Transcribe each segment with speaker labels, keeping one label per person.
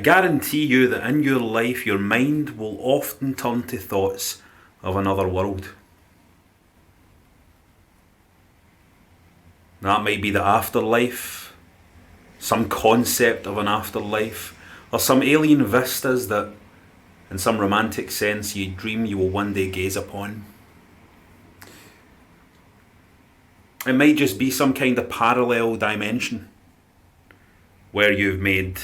Speaker 1: guarantee you that in your life your mind will often turn to thoughts of another world. That might be the afterlife, some concept of an afterlife, or some alien vistas that, in some romantic sense, you dream you will one day gaze upon. It might just be some kind of parallel dimension where you've made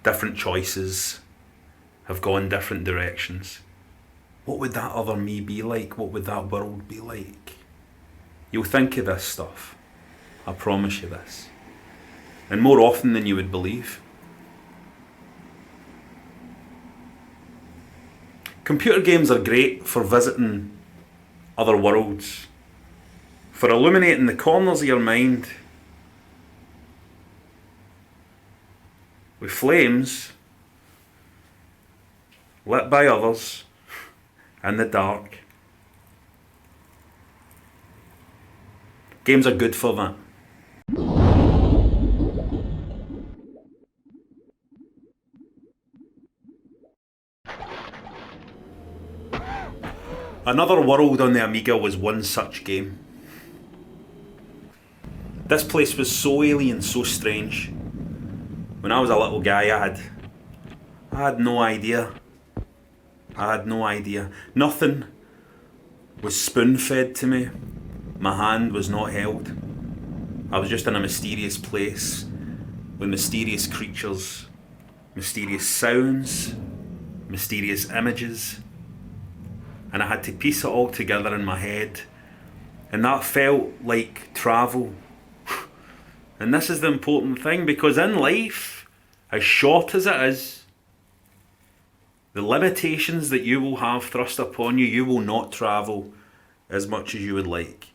Speaker 1: different choices, have gone different directions. What would that other me be like? What would that world be like? You'll think of this stuff. I promise you this. And more often than you would believe. Computer games are great for visiting other worlds, for illuminating the corners of your mind with flames lit by others in the dark. Games are good for that. Another World on the Amiga was one such game. This place was so alien, so strange. When I was a little guy, I had no idea. Nothing was spoon-fed to me. My hand was not held. I was just in a mysterious place with mysterious creatures, mysterious sounds, mysterious images. And I had to piece it all together in my head. And that felt like travel. And this is the important thing, because in life, as short as it is, the limitations that you will have thrust upon you, you will not travel as much as you would like.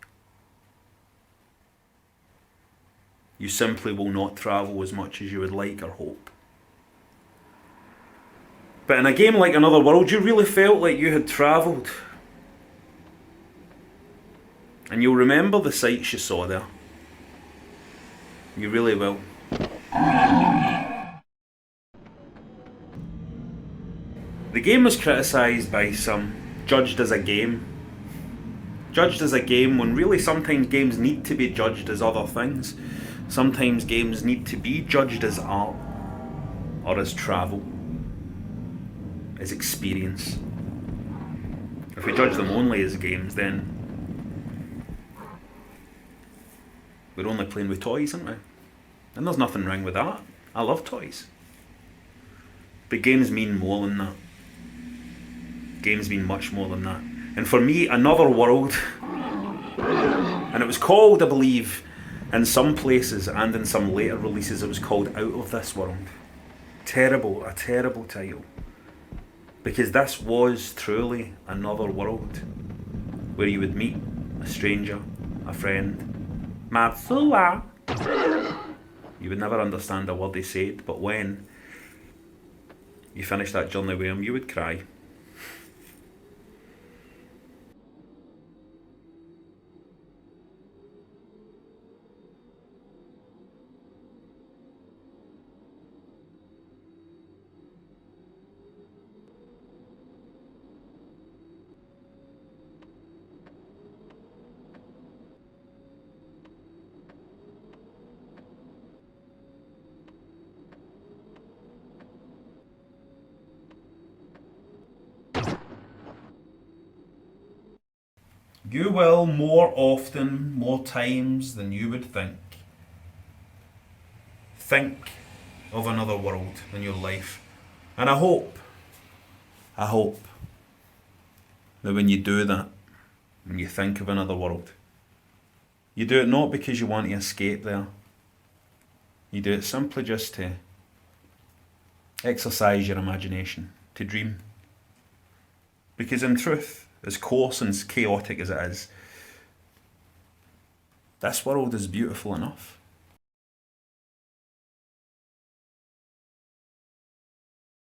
Speaker 1: You simply will not travel as much as you would like or hope. But in a game like Another World, you really felt like you had travelled. And you'll remember the sights you saw there. You really will. The game was criticised by some, judged as a game. Judged as a game when really sometimes games need to be judged as other things. Sometimes games need to be judged as art, or as travel, as experience. If we judge them only as games, then we're only playing with toys, aren't we? And there's nothing wrong with that. I love toys. But games mean more than that. Games mean much more than that. And for me, Another World, and it was called, I believe, in some places and in some later releases, it was called Out of This World. A terrible title. Because this was truly another world where you would meet a stranger, a friend, Matsua. You would never understand a word they said, but when you finished that journey with him, you would cry. You will more often, more times than you would think of another world in your life. And I hope that when you do that, when you think of another world, you do it not because you want to escape there. You do it simply just to exercise your imagination, to dream. Because in truth, as coarse and as chaotic as it is, this world is beautiful enough.